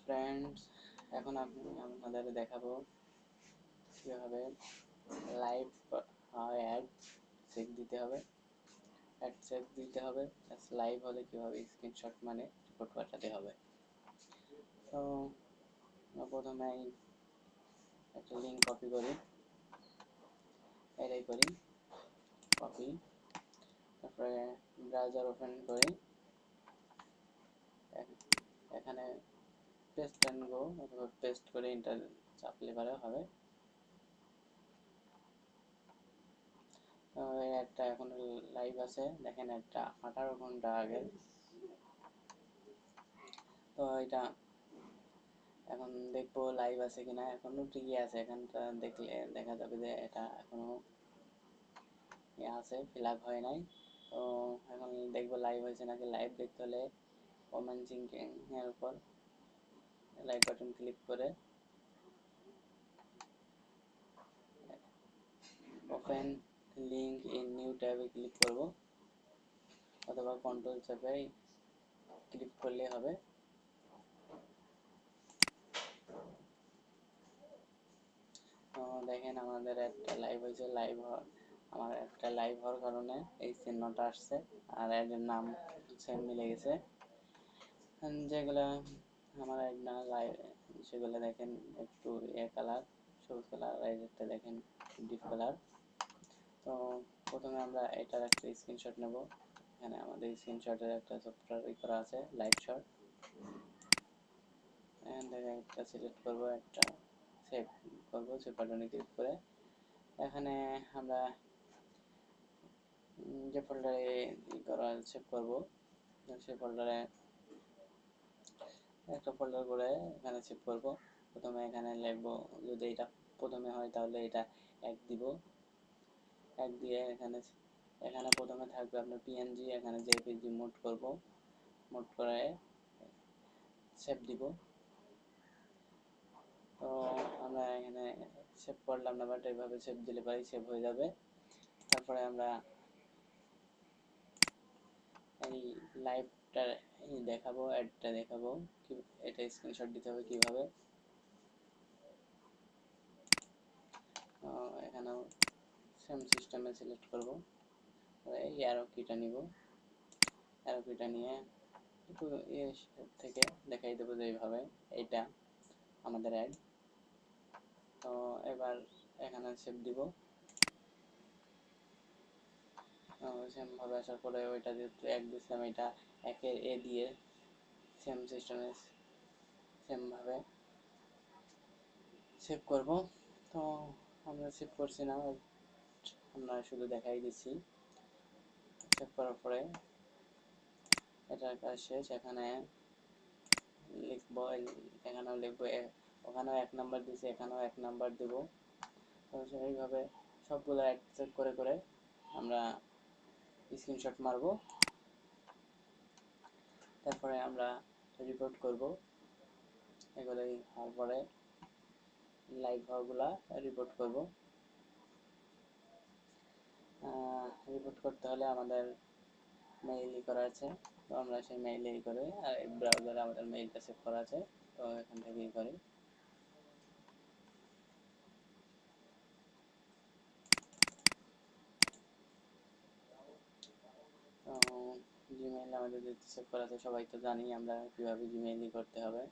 Friends, এখন আপনাদের দেখাবো কীভাবে লাইভ অ্যাড চেক দিতে হবে। লাইভ হলে কীভাবে স্ক্রিনশট মানে রিপোর্ট পাঠাতে হবে। তো প্রথমে একটা লিঙ্ক কপি করি, এটাই করি কপি, তারপরে ব্রাউজার ওপেন করি, এখানে পেস্ট অ্যান্ড গো অথবা পেস্ট করে এন্টার চাপলে পরে হবে। একটা এখন লাইভ আছে, দেখেন একটা 18 ঘন্টা আগে। তো এটা এখন দেখবো লাইভ আছে কিনা, এখনো ঠিকই আছে। এখানটা দেখলে দেখা যাবে যে এটা এখনো আছে, ফিল আপ হয় নাই। তো এখন দেখবো লাইভ হয়েছে নাকি। লাইভ দেখতে হলে কমেন্সিং এর উপর লাইভ বাটন ক্লিক করে ওপেন লিঙ্ক ইন নিউ ট্যাবে ক্লিক করব, অথবা কন্ট্রোল চেপে ক্লিক করলে হবে। দেখেন আমাদের একটা লাইভ হয়েছে। আমার একটা লাইভ হওয়ার কারণে এই চিহ্নটা আসছে, আর এর নাম সেম মিলে গেছে। যেগুলো আমার এক না লাইভ, সেগুলো দেখেন একটু কালার, সবুজ কালার, আর একটা দেখেন ডিপ কালার। তো প্রথমে আমরা এটার একটা স্ক্রিনশট নেব। এখানে আমাদের স্ক্রিনশটের একটা সফটওয়্যার করা আছে, লাইভ শট। এখান থেকে একটা সিলেক্ট করব, একটা সেভ করব, সেভ বাটনে ক্লিক করে এখানে আমরা যে ফোল্ডারে করা সেভ করব, সেই ফোল্ডারে একটা ফোল্ডার করে এখানে সেভ করব। প্রথমে এখানে লিখব, যদি এটা প্রথমে হয় তাহলে এটা 1 দিব, 1 দিয়ে এখানে প্রথমে থাকবে আপনার পিএনজি, এখানে জেপিজি মোড করব, মোড করে সেভ দিব। তো আমরা এখানে সেভ করলাম না, বাট এইভাবে সেভ দিলে পরে সেভ হয়ে যাবে। তারপরে আমরা এই লাইভটা দেখাবো, অ্যাডটা দেখাবো, এটা স্ক্রিনশট দিতে হবে কিভাবে। এখানেও সেম সিস্টেমে সিলেক্ট করব, এই অ্যারো কিটা নিব, অ্যারো কিটা নিয়ে একটু থেকে দেখাই দেবো যে এইভাবে এইটা আমাদের অ্যাড। তো এবার এখানে সেভ দিব। সেমভাবে আসার পরে ওইটা যেহেতু 1 দিয়েছিলাম, এটা 1-এর এ দিয়ে সেম সিস্টেমে সেমভাবে সেভ করব। তো আমরা সেভ করছি না, আমরা শুধু দেখাই দিচ্ছি। সেভ করার পরে এটার কাজ শেষ। এখানে লিখবো, এখানেও লিখবো, ওখানেও 1 নাম্বার দিয়েছি, এখানেও 1 নাম্বার দেব। তো সেইভাবে সবগুলো অ্যাড করে করে আমরা স্ক্রিনশট মারব। তারপরে আমরা রিপোর্ট করব। এগুলোই হওয়ার পরে লাইভ হওয়াগুলা রিপোর্ট করব। রিপোর্ট করতে হলে আমাদের মেইলই করা আছে, তো আমরা সেই মেইলেই করি। আর এই ব্রাউজারে আমাদের মেইলটা সেভ করা আছে, তো এখান থেকেই করি। তো জিমেইল আমাদের যেহেতু সেভ করা আছে, সবাই তো জানি আমরা কীভাবে জিমেইলই করতে হবে।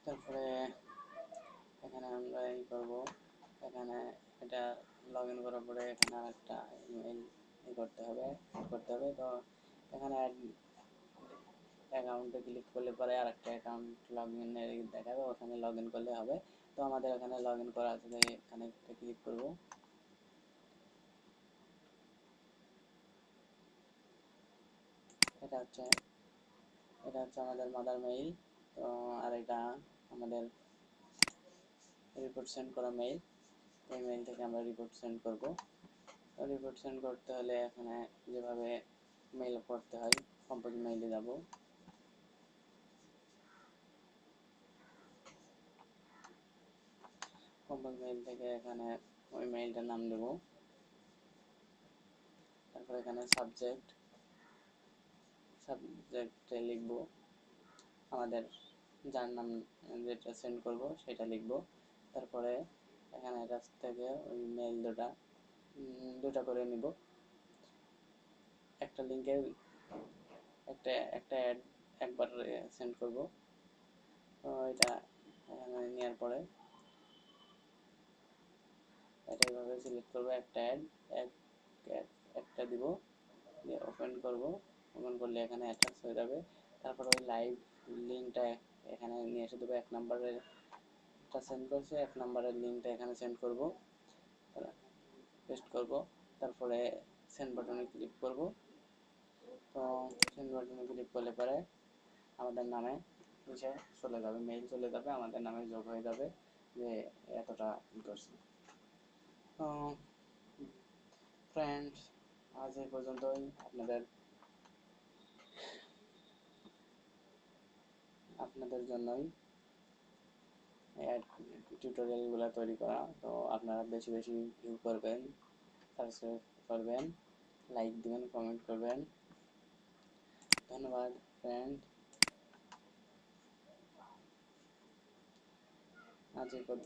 তারপরে এখানে আমরা এই করব, এখানে এটা লগ ইন করার পরে এখানে আরেকটা ইমেল করতে হবে। তো এখানে অ্যাকাউন্টে ক্লিক করলে পরে আরেকটা অ্যাকাউন্ট লগ ইনের দেখাবে, ওখানে লগ ইন করলে হবে। তো আমাদের এখানে লগ ইন করা আছে, এখানে একটা ক্লিক করব। এটা হচ্ছে আমাদের মাদার মেইল। তো আর এটা আমাদের রিপোর্ট সেন্ড করা মেইল। এই মেইল থেকে আমরা রিপোর্ট সেন্ড করব। রিপোর্ট সেন্ড করতে হলে এখানে যেভাবে মেইল করতে হয়, কম্পোজ মেইলে যাব। কম্পোজ মেইল থেকে এখানে ওই মেইলটার নাম দেব। তারপর এখানে সাবজেক্টে লিখব আমাদের যার নাম যেটা সেন্ড করব সেটা লিখব। তারপরে এখানে কাছ থেকে ওই মেইল দুটা করে নিব। একটা লিঙ্কের একটা অ্যাড একবার সেন্ড করব। তো এটা এখানে নেওয়ার পরে এটা এইভাবে সিলেক্ট করব, একটা অ্যাড একটা দিব, দিয়ে ওপেন করব। ওপেন করলে এখানে অ্যাটাচ হয়ে যাবে। তারপর ওই লাইভ লিঙ্কটা এখানে নিয়ে এসে দেবো। 1 নম্বরের সেন্ড করছে, 1 নম্বরের লিঙ্কটা এখানে সেন্ড করব, পেস্ট করব। তারপরে সেন্ড বাটনে ক্লিক করব। তো সেন্ড বাটনে ক্লিক করলে পরে আমাদের নামে নিচে চলে যাবে, মেইল চলে যাবে, আমাদের নামে যোগ হয়ে যাবে যে এতটা করছে। তো ফ্রেন্ডস, আজ এই পর্যন্তই। আপনাদের জন্যই টিউটোরিয়ালগুলো তৈরি করা। তো আপনারা বেশি বেশি ভিউ করবেন, সাবস্ক্রাইব করবেন, লাইক দিবেন, কমেন্ট করবেন। ধন্যবাদ ফ্রেন্ড। আজ এই পর্যন্ত।